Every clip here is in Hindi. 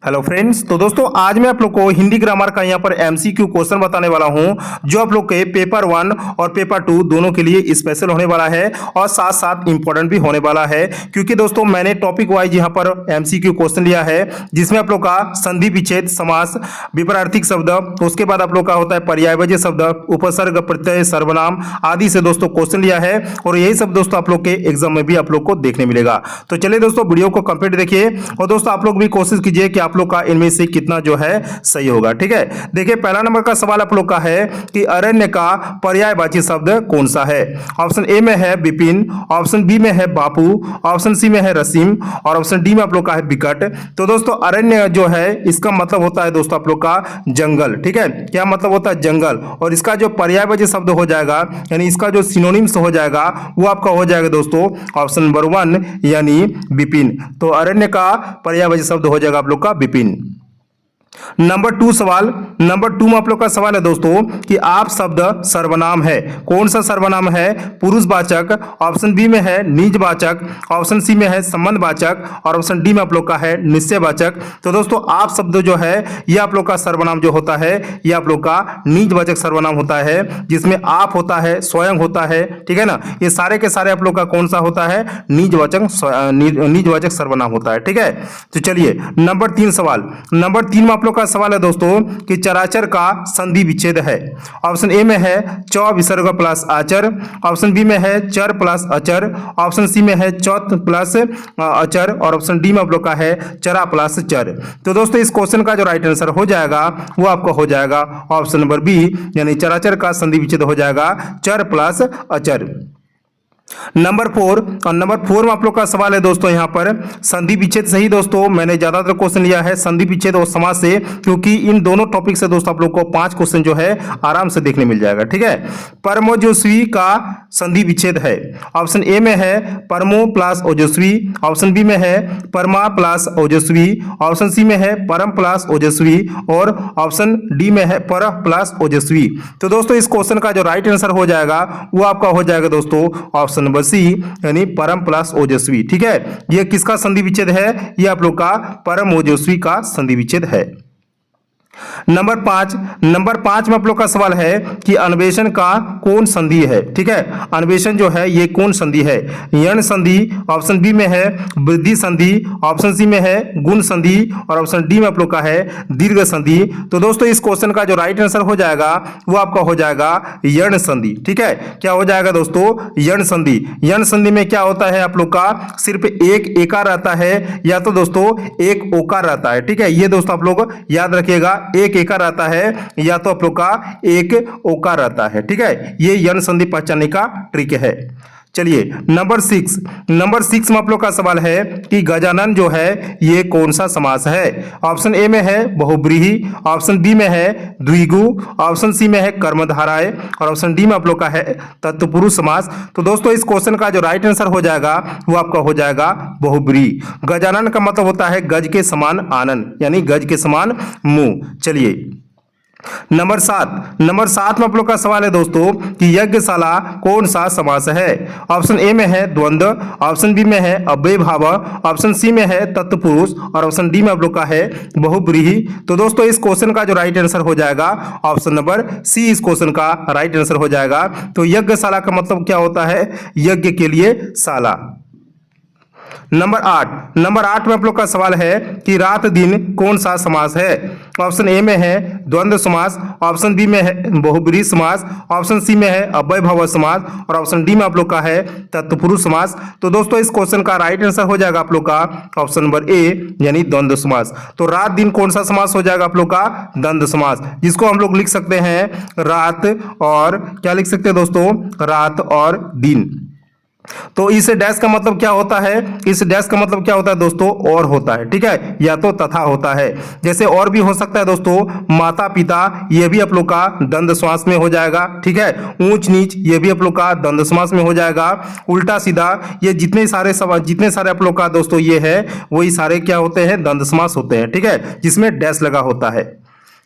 हेलो फ्रेंड्स, तो दोस्तों आज मैं आप लोग को हिंदी ग्रामर का यहाँ पर एमसीक्यू क्वेश्चन बताने वाला हूँ जो आप लोग के पेपर 1 और पेपर 2 दोनों के लिए स्पेशल होने वाला है और साथ साथ इंपॉर्टेंट भी होने वाला है। क्योंकि दोस्तों मैंने टॉपिक वाइज यहाँ पर एमसीक्यू क्वेश्चन लिया है जिसमें आप लोग का संधि विच्छेद समास विपरीतार्थक शब्द, उसके बाद आप लोग का होता है पर्यायवाची शब्द, उपसर्ग, प्रत्यय, सर्वनाम आदि से दोस्तों क्वेश्चन लिया है और यही सब दोस्तों आप लोग के एग्जाम में भी आप लोग को देखने मिलेगा। तो चलिए दोस्तों वीडियो को कंप्लीट देखिए और दोस्तों आप लोग भी कोशिश कीजिए कि आप लोग का इनमें से कितना जो है सही होगा। ठीक है, देखिए पहला नंबर का सवाल आप लोग का है कि अरण्य का पर्यायवाची शब्द कौन सा है। ऑप्शन ए में है विपिन, ऑप्शन बी में है बापू, ऑप्शन सी में है रसीम और ऑप्शन डी में आप लोग का है विकट। तो दोस्तों अरण्य जो है इसका मतलब होता है दोस्तों आप लोग का जंगल। ठीक है, क्या मतलब होता है जंगल, और इसका जो पर्यायवाची शब्द हो जाएगा यानी इसका जो सिनोनिम्स हो जाएगा वो आपका हो जाएगा दोस्तों ऑप्शन नंबर 1 यानी विपिन। तो अरण्य का पर्यायवाची शब्द हो जाएगा आप लोग का विपिन। नंबर 2 सवाल, नंबर 2 में आप लोग का सवाल है दोस्तों कि आप शब्द सर्वनाम है, कौन सा सर्वनाम है, पुरुषवाचक, ऑप्शन बी में है निजवाचक, ऑप्शन सी में है संबंधवाचक और ऑप्शन डी में आप लोग का है निश्चयवाचक। तो दोस्तों आप शब्द जो है ये आप लोग का सर्वनाम जो होता है ये आप लोग का निजवाचक सर्वनाम होता है जिसमें आप होता है, स्वयं होता है। ठीक है ना, ये सारे के सारे आप लोग का कौन सा होता है, निजवाचक सर्वनाम होता है। ठीक है, तो चलिए नंबर 3 सवाल, नंबर 3 में आप लोग का सवाल है दोस्तों कि चराचर का संधि विच्छेद है। ऑप्शन ए में है च विसर्ग प्लस आचर, ऑप्शन बी में है चर प्लस अचर, ऑप्शन सी में है चौथ प्लस अचर और ऑप्शन डी में आप लोग का है चरा प्लस चर। तो दोस्तों इस क्वेश्चन का जो राइट आंसर हो जाएगा वो आपका हो जाएगा ऑप्शन नंबर बी यानी चराचर का संधि विच्छेद हो जाएगा चर प्लस अचर। नंबर 4 और नंबर 4 में आप लोग का सवाल है दोस्तों यहाँ पर संधि विच्छेद से ही दोस्तों मैंने ज्यादातर क्वेश्चन लिया है संधि विच्छेद और समास से, क्योंकि इन दोनों टॉपिक से दोस्तों आप लोग को 5 क्वेश्चन जो है आराम से देखने मिल जाएगा। ठीक है, परमोजस्वी का संधि विच्छेद है। ऑप्शन ए में है परमो प्लस ओजस्वी, ऑप्शन बी में है परमा प्लस ओजस्वी, ऑप्शन सी में है परम प्लस ओजस्वी और ऑप्शन डी में है पर प्लस ओजस्वी। तो दोस्तों इस क्वेश्चन का जो राइट आंसर हो जाएगा वो आपका हो जाएगा दोस्तों ऑप्शन नंबर सी यानी परम प्लस ओजस्वी। ठीक है, यह किसका संधि विच्छेद है, यह आप लोग का परम ओजस्वी का संधि विच्छेद है। नंबर 5 में आप लोग का सवाल है कि अन्वेषण का कौन संधि है। ठीक है, अन्वेषण जो है ये कौन संधि है, यण संधि, ऑप्शन बी में है वृद्धि संधि, ऑप्शन सी में है गुण संधि और ऑप्शन डी में आप लोग का है दीर्घ संधि। तो दोस्तों इस क्वेश्चन का जो राइट आंसर हो जाएगा वो आपका हो जाएगा यण संधि। ठीक है, क्या हो जाएगा दोस्तों यण संधि। यण संधि में क्या होता है आप लोग का सिर्फ एक एकार रहता है या तो दोस्तों एक ओकार रहता है। ठीक है, ये दोस्तों आप लोग याद रखिएगा, एक एकार आता है या तो आप लोग का एक ओकार आता है। ठीक है, ये यण संधि पहचानने का ट्रिक है। चलिए नंबर 6 में आप लोग का सवाल है कि गजानन जो है ये कौन सा समास है। ऑप्शन ए में है बहुब्रीहि, ऑप्शन बी में है द्विगु, ऑप्शन सी में है कर्मधारय और ऑप्शन डी में आप लोग का है तत्पुरुष समास। तो दोस्तों इस क्वेश्चन का जो राइट आंसर हो जाएगा वो आपका हो जाएगा बहुब्रीहि। गजानन का मतलब होता है गज के समान आनन यानी गज के समान मुंह। चलिए नंबर 7 में आप लोग का सवाल है दोस्तों कि यज्ञशाला कौन सा समास है। ऑप्शन ए में है द्वंद्व, ऑप्शन बी में है अव्यय भाव, ऑप्शन सी में है तत्पुरुष और ऑप्शन डी में आप लोग का है बहुब्रीहि। तो दोस्तों इस क्वेश्चन का जो राइट आंसर हो जाएगा ऑप्शन नंबर सी इस क्वेश्चन का राइट आंसर हो जाएगा। तो यज्ञशाला का मतलब क्या होता है, यज्ञ के लिए शाला। नंबर 8 में आप लोग का सवाल है कि रात दिन कौन सा समास है। ऑप्शन ए में है द्वंद्व समास, ऑप्शन बी में है बहुब्रीहि समास, ऑप्शन सी में है अव्यय भाव समास और ऑप्शन डी में आप लोग का है तत्पुरुष समास। तो दोस्तों इस क्वेश्चन का राइट आंसर हो जाएगा आप लोग का ऑप्शन नंबर ए यानी द्वंद्व समास। तो रात दिन कौन सा समास हो जाएगा आप लोग का द्वंद्व समास, जिसको हम लोग लिख सकते हैं रात और क्या लिख सकते हैं दोस्तों, रात और दिन। तो इस डैश का मतलब क्या होता है, इस डैश का मतलब क्या होता है दोस्तों और होता है। ठीक है, या तो तथा होता है, जैसे और भी हो सकता है दोस्तों माता पिता, ये भी आप लोग का द्वंद्व समास में हो जाएगा। ठीक है, ऊंच नीच ये भी आप लोग का द्वंद्व समास में हो जाएगा। उल्टा सीधा ये जितने सारे आप लोग का दोस्तों ये है वही सारे क्या होते हैं द्वंद्व समास होते हैं। ठीक है, जिसमें डैश लगा होता है।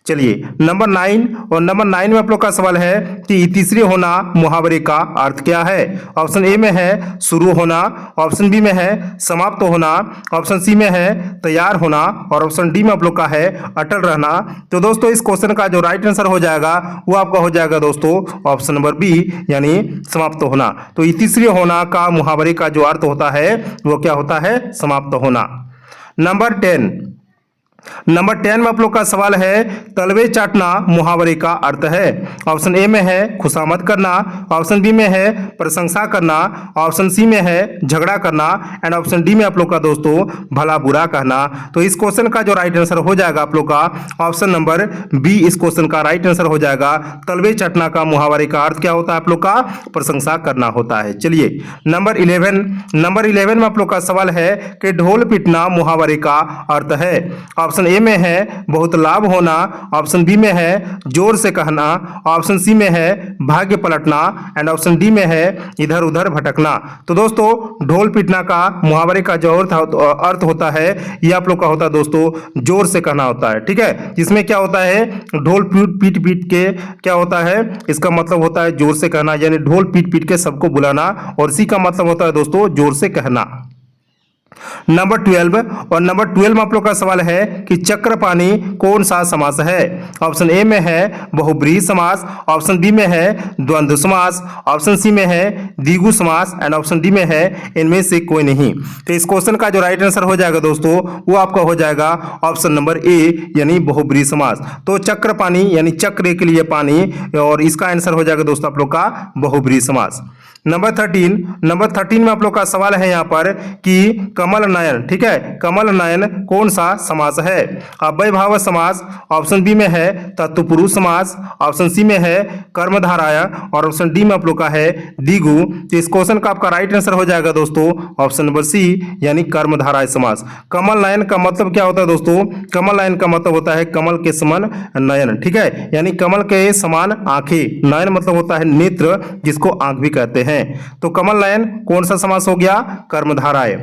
चलिए नंबर 9, और नंबर 9 में आप लोग का सवाल है कि तीसरे होना मुहावरे का अर्थ क्या है। ऑप्शन ए में है शुरू होना, ऑप्शन बी में है समाप्त होना, ऑप्शन सी में है तैयार होना, और ऑप्शन डी में आप लोग का है अटल रहना। तो दोस्तों इस क्वेश्चन का जो राइट आंसर हो जाएगा वो आपका हो जाएगा दोस्तों ऑप्शन नंबर बी, यानी समाप्त होना। तो तीसरे होना का मुहावरे का जो अर्थ होता है वो क्या होता है, समाप्त होना। नंबर 10 में आप लोग का सवाल है तलवे चाटना मुहावरे का अर्थ है। ऑप्शन ए में है खुशामद करना, ऑप्शन बी में है प्रशंसा करना, ऑप्शन सी में है झगड़ा करना, एंड ऑप्शन डी में आप लोग का दोस्तों भला बुरा कहना। तो इस क्वेश्चन का जो राइट आंसर हो जाएगा आप लोग का ऑप्शन नंबर बी, इस क्वेश्चन का राइट आंसर हो जाएगा। तलवे चाटना का मुहावरे का अर्थ क्या होता है आप लोग का, प्रशंसा करना होता है। चलिए नंबर 11 में आप लोग का सवाल है कि ढोल पीटना मुहावरे का अर्थ है। ऑप्शन ए में है बहुत लाभ होना, ऑप्शन बी में है जोर से कहना, ऑप्शन सी में है भाग्य पलटना, एंड ऑप्शन डी में है इधर उधर भटकना। तो दोस्तों ढोल पीटना का मुहावरे का जो अर्थ होता है ये आप लोग का होता है दोस्तों जोर से कहना होता है। ठीक है, इसमें क्या होता है ढोल पीट पीट के क्या होता है, इसका मतलब होता है जोर से कहना, यानी ढोल पीट पीट के सबको बुलाना, और इसी का मतलब होता है दोस्तों जोर से कहना। नंबर 12 में आप लोग का सवाल है कि चक्रपाणी कौन सा समास है। ऑप्शन ए में है बहुब्रीहि समास, ऑप्शन बी में है द्वंद्व समास, ऑप्शन सी में है द्विगु समास, एंड ऑप्शन डी में है इनमें से कोई नहीं। तो इस क्वेश्चन का जो राइट आंसर हो जाएगा दोस्तों वो आपका हो जाएगा ऑप्शन नंबर ए, यानी बहुब्रीहि समास। तो चक्रपाणी यानी चक्र के लिए पानी, और इसका आंसर हो जाएगा दोस्तों आप लोग का बहुब्रीहि समास। नंबर 13 में आप लोग का सवाल है यहाँ पर कि कमल नयन, ठीक है, कमल नयन कौन सा समास है। अव्ययभाव समास, ऑप्शन बी में है तत्पुरुष समास, ऑप्शन सी में है कर्मधारय, और ऑप्शन डी में आप लोग का है द्विगु। तो इस क्वेश्चन का आपका राइट आंसर हो जाएगा दोस्तों ऑप्शन नंबर सी, यानी कर्मधारय समास। कमल नयन का मतलब क्या होता है दोस्तों, कमल नयन का मतलब होता है कमल के समान नयन, ठीक है, यानी कमल के समान आंखें। नयन मतलब होता है नेत्र, जिसको आंख भी कहते हैं। तो कमल नयन कौन सा समास हो गया, कर्मधारय।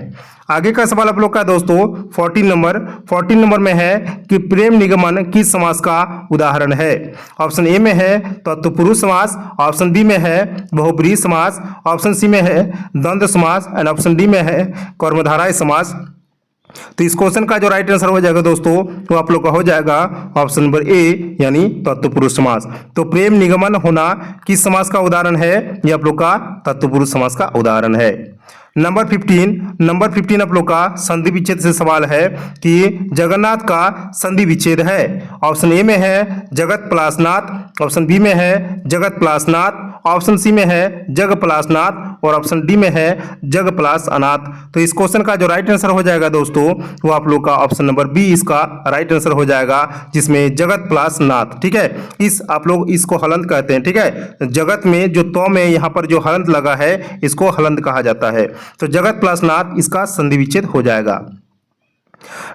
आगे का सवाल आप लोग का दोस्तों 14 नंबर में है कि प्रेम निगमन किस समास का उदाहरण है। ऑप्शन ए में है तत्पुरुष समास, ऑप्शन बी में है बहुब्रीहि समास, ऑप्शन सी में है द्वंद्व समास, एंड ऑप्शन डी में है कर्मधारय समास। तो इस क्वेश्चन का जो राइट आंसर हो जाएगा दोस्तों वो आप लोग का हो जाएगा ऑप्शन नंबर ए, यानी तत्पुरुष समास। तो प्रेम निगमन होना किस समास का उदाहरण है, ये आप लोग का तत्पुरुष समास का उदाहरण है। नंबर 15 आप लोग का संधि विच्छेद से सवाल है कि जगन्नाथ का संधि विच्छेद है। ऑप्शन ए में है जगत प्लासनाथ, ऑप्शन बी में है जगत प्लासनाथ, ऑप्शन सी में है जग प्लासनाथ, और ऑप्शन डी में है जग प्लास अनाथ। तो इस क्वेश्चन का जो राइट आंसर हो जाएगा दोस्तों वो आप लोग का ऑप्शन नंबर बी इसका राइट आंसर हो जाएगा, जिसमें जगत प्लास नाथ। ठीक है, इस आप लोग इसको हलंत कहते हैं। ठीक है, जगत में जो तो में यहाँ पर जो हलंत लगा है इसको हलंत कहा जाता है। तो जगत प्लस नाथ इसका संधि विच्छेद हो जाएगा।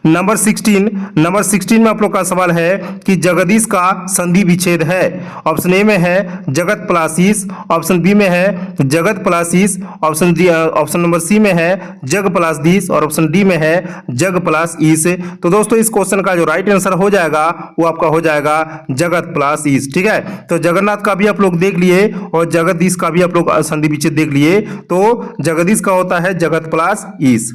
नंबर 16 में आप लोग का सवाल है कि जगदीश का संधि विच्छेद है। ऑप्शन ए में है जगत प्लासीस, ऑप्शन बी में है जगत प्लासीस, ऑप्शन नंबर सी में है जग प्लासदीस, और ऑप्शन डी में है जग प्लास ईस। तो दोस्तों इस क्वेश्चन का जो राइट आंसर हो जाएगा वो आपका हो जाएगा जगत प्लास ईस। ठीक है, तो जगन्नाथ का भी आप लोग देख लिए और जगदीश का भी आप लोग संधि विच्छेद देख लिए। तो जगदीश का होता है जगत प्लास ईस।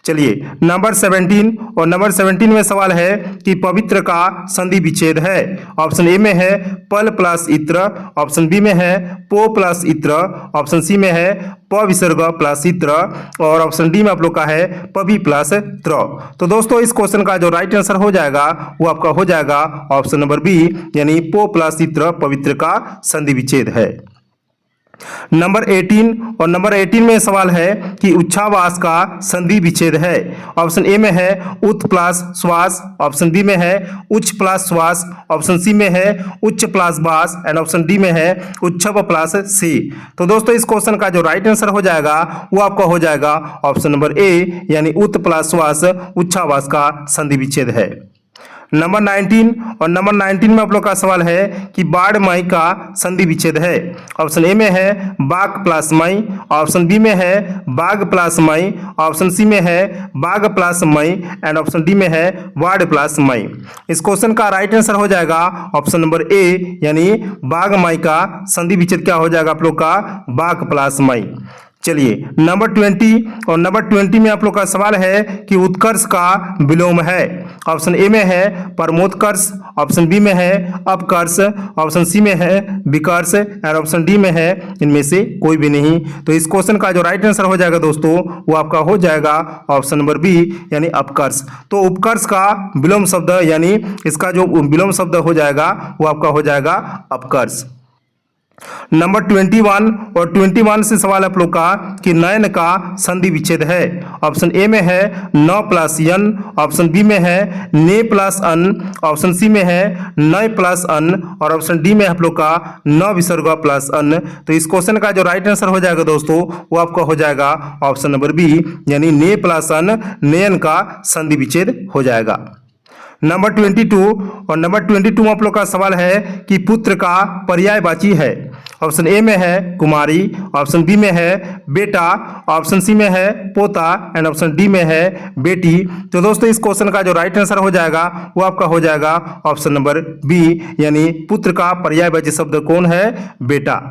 चलिए नंबर 17 में सवाल है कि पवित्र का संधि विच्छेद है। ऑप्शन ए में है पल प्लस इत्र, ऑप्शन बी में है पो प्लस इत्र, ऑप्शन सी में है प विसर्ग प्लस इत्र, और ऑप्शन डी में आप लोग का है पवि प्लस त्र। तो दोस्तों इस क्वेश्चन का जो राइट आंसर हो जाएगा वो आपका हो जाएगा ऑप्शन नंबर बी, यानी पो प्लस इत्र पवित्र का संधि विच्छेद है। नंबर 18 में सवाल है कि उच्छ्वास का संधि विच्छेद है। ऑप्शन ए में है उत् प्लस श्वास, ऑप्शन बी में है उच्च प्लस श्वास, ऑप्शन सी में है उच्च प्लस बास, एंड ऑप्शन डी में है उच्छ्व प्लस सी। तो दोस्तों इस क्वेश्चन का जो राइट आंसर हो जाएगा वो आपका हो जाएगा ऑप्शन नंबर ए, यानी उत् प्लस श्वास उच्छ्वास का संधि विच्छेद है। नंबर 19 और नंबर 19 में आप लोग का सवाल है कि बाढ़ मई का संधि विच्छेद है। ऑप्शन ए में है बाघ प्लस मई, ऑप्शन बी में है बाघ प्लस मई, ऑप्शन सी में है बाघ प्लस मई एंड ऑप्शन डी में है बाढ़ प्लस मई। इस क्वेश्चन का राइट आंसर हो जाएगा ऑप्शन नंबर ए, यानी बाघ मई का संधि विच्छेद क्या हो जाएगा आप लोग का, बाघ प्लस मई। चलिए नंबर 20 और नंबर 20 में आप लोग का सवाल है कि उत्कर्ष का विलोम है। ऑप्शन ए में है परमोत्कर्ष, ऑप्शन बी में है अपकर्ष, ऑप्शन सी में है विकर्ष और ऑप्शन डी में है इनमें से कोई भी नहीं। तो इस क्वेश्चन का जो राइट आंसर हो जाएगा दोस्तों वो आपका हो जाएगा ऑप्शन नंबर बी, यानी अपकर्ष। तो उपकर्ष का विलोम शब्द यानी इसका जो विलोम शब्द हो जाएगा वो आपका हो जाएगा अपकर्ष। नंबर 21 और 21 से सवाल आप लोग का कि नयन का संधि विच्छेद है। ऑप्शन ए में है न प्लस यन, ऑप्शन बी में है ने प्लस अन, ऑप्शन सी में है नय प्लस अन और ऑप्शन डी में आप लोग का न विसर्ग प्लस अन। तो इस क्वेश्चन का जो राइट आंसर हो जाएगा दोस्तों वो आपका हो जाएगा ऑप्शन नंबर बी, यानी ने प्लस अन नयन का संधि विच्छेद हो जाएगा। नंबर 22 और नंबर 22 में आप लोग का सवाल है कि पुत्र का पर्यायवाची है। ऑप्शन ए में है कुमारी, ऑप्शन बी में है बेटा, ऑप्शन सी में है पोता एंड ऑप्शन डी में है बेटी। तो दोस्तों इस क्वेश्चन का जो राइट आंसर हो जाएगा वो आपका हो जाएगा ऑप्शन नंबर बी, यानी पुत्र का पर्यायवाची शब्द कौन है, बेटा।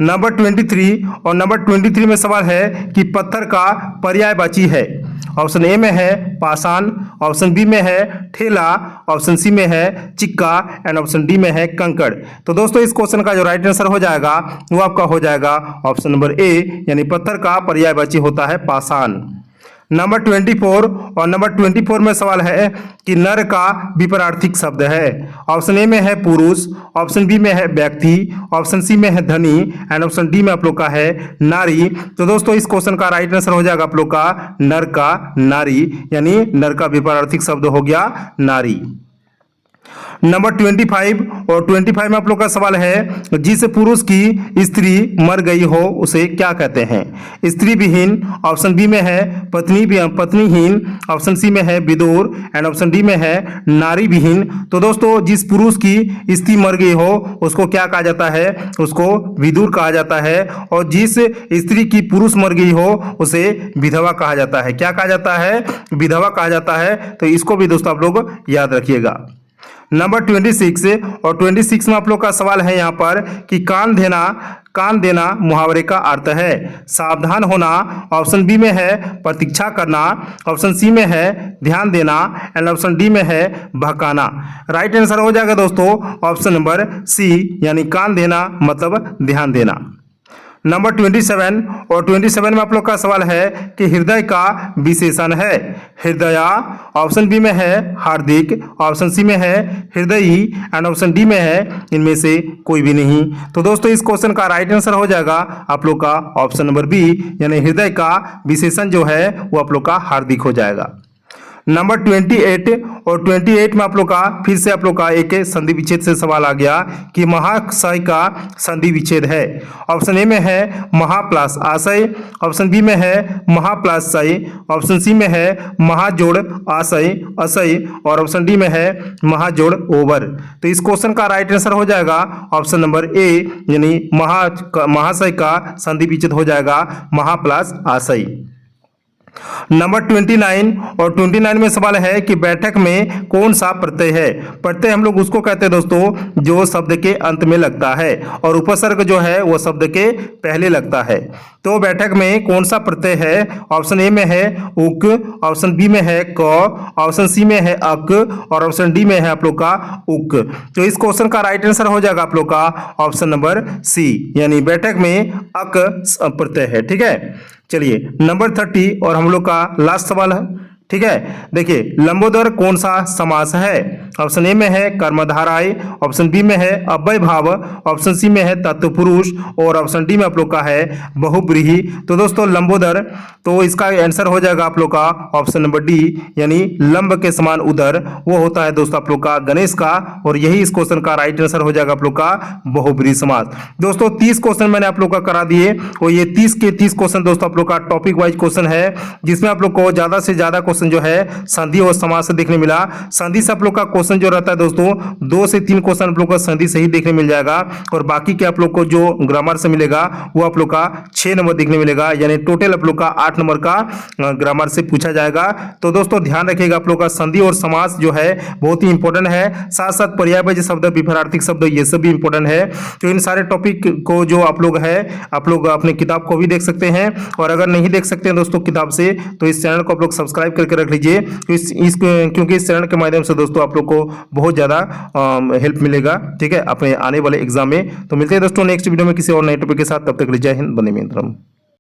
नंबर 23 और नंबर 23 में सवाल है कि पत्थर का पर्यायवाची है। ऑप्शन ए में है पाषाण, ऑप्शन बी में है ठेला, ऑप्शन सी में है चिक्का एंड ऑप्शन डी में है कंकड़। तो दोस्तों इस क्वेश्चन का जो राइट आंसर हो जाएगा वो आपका हो जाएगा ऑप्शन नंबर ए, यानी पत्थर का पर्यायवाची होता है पाषाण। नंबर 24 और नंबर 24 में सवाल है कि नर का विपरीतार्थक शब्द है। ऑप्शन ए में है पुरुष, ऑप्शन बी में है व्यक्ति, ऑप्शन सी में है धनी एंड ऑप्शन डी में आप लोग का है नारी। तो दोस्तों इस क्वेश्चन का राइट आंसर हो जाएगा आप लोग का नर का नारी, यानी नर का विपरीतार्थक शब्द हो गया नारी। नंबर 25 और 25 में आप लोग का सवाल है जिस पुरुष की स्त्री मर गई हो उसे क्या कहते हैं। स्त्री विहीन, ऑप्शन बी में है पत्नीहीन, ऑप्शन सी में है विदूर एंड ऑप्शन डी में है नारी विहीन। तो दोस्तों जिस पुरुष की स्त्री मर गई हो उसको क्या कहा जाता है, उसको विदूर कहा जाता है। और जिस स्त्री की पुरुष मर गई हो उसे विधवा कहा जाता है। क्या कहा जाता है, विधवा कहा जाता है। तो इसको भी दोस्तों आप लोग याद रखिएगा। नंबर 26 और 26 में आप लोग का सवाल है यहाँ पर कि कान देना मुहावरे का अर्थ है। सावधान होना, ऑप्शन बी में है प्रतीक्षा करना, ऑप्शन सी में है ध्यान देना एंड ऑप्शन डी में है बहकाना। राइट आंसर हो जाएगा दोस्तों ऑप्शन नंबर सी, यानी कान देना मतलब ध्यान देना। नंबर 27 और 27 में आप लोग का सवाल है कि हृदय का विशेषण है। हृदया, ऑप्शन बी में है हार्दिक, ऑप्शन सी में है हृदयी एंड ऑप्शन डी में है इनमें से कोई भी नहीं। तो दोस्तों इस क्वेश्चन का राइट आंसर हो जाएगा आप लोग का ऑप्शन नंबर बी, यानी हृदय का विशेषण जो है वो आप लोग का हार्दिक हो जाएगा। नंबर 28 और 28 में आप लोग का फिर से आप लोग का एक संधि विच्छेद से सवाल आ गया कि महाशय का संधि विच्छेद है। ऑप्शन ए में है महा प्लस आशय, ऑप्शन बी में है महा प्लस शय, ऑप्शन सी में है महाजोड़ आशय अशय और ऑप्शन डी में है महाजोड़ ओवर। तो इस क्वेश्चन का राइट आंसर हो जाएगा ऑप्शन नंबर ए, यानी महाशय का संधि विच्छेद हो जाएगा महा प्लस आशय। नंबर 29 और 29 में सवाल है कि बैठक में कौन सा प्रत्यय है। प्रत्यय हम लोग उसको कहते हैं दोस्तों जो शब्द के अंत में लगता है और उपसर्ग जो है वो शब्द के पहले लगता है। तो बैठक में कौन सा प्रत्यय है, ऑप्शन ए में है उक, ऑप्शन बी में है क, ऑप्शन सी में है अक और ऑप्शन डी में है आप लोग का उक। तो इस क्वेश्चन का राइट आंसर हो जाएगा आप लोग का ऑप्शन नंबर सी, यानी बैठक में अक प्रत्यय है। ठीक है, चलिए नंबर 30 और हम लोग का लास्ट सवाल है। ठीक है, देखिए लंबोदर कौन सा समास है। ऑप्शन ए में है कर्मधाराय, ऑप्शन बी में है अव्यय भाव, ऑप्शन सी में है तत्पुरुष और ऑप्शन डी में आप लोग का है बहुब्रीहि। तो दोस्तों लंबोदर, तो इसका आंसर हो जाएगा आप लोग का ऑप्शन नंबर डी, यानी लंब के समान उदर, वो होता है दोस्तों आप लोग का गणेश का। और यही इस क्वेश्चन का राइट आंसर हो जाएगा आप लोग का बहुब्रीहि समास। दोस्तों 30 क्वेश्चन मैंने आप लोग का करा दिए और ये 30 के 30 क्वेश्चन दोस्तों आप लोग का टॉपिक वाइज क्वेश्चन है, जिसमें आप लोग को ज्यादा से ज्यादा क्वेश्चन जो है संधि और समास से देखने मिला। संधि से आप लोग का क्वेश्चन जो रहता है दोस्तों 2 से 3 क्वेश्चन आप लोग का संधि सही देखने मिल जाएगा और बाकी के आप लोग को जो ग्रामर से मिलेगा वो आप लोग का 6 नंबर देखने मिलेगा, यानी टोटल आप लोग का 8 नंबर का ग्रामर से पूछा जाएगा। तो दोस्तों ध्यान रखिएगा, आप लोग का संधि और समास जो है बहुत ही इंपॉर्टेंट है, साथ साथ पर्यायवाची शब्द, विपरीतार्थक शब्द, ये सब भी इंपॉर्टेंट है। तो इन सारे टॉपिक को जो आप लोग है आप लोग अपने किताब को भी देख सकते हैं, और अगर नहीं देख सकते हैं दोस्तों किताब से तो इस चैनल को आप लोग सब्सक्राइब करके रख लीजिए, क्योंकि इस चैनल के माध्यम से दोस्तों आप लोग को बहुत ज़्यादा हेल्प मिलेगा, ठीक है, अपने आने वाले एग्जाम में। तो मिलते हैं दोस्तों नेक्स्ट वीडियो में किसी और नए टॉपिक के साथ, तब तक जय हिंद, वंदे मातरम।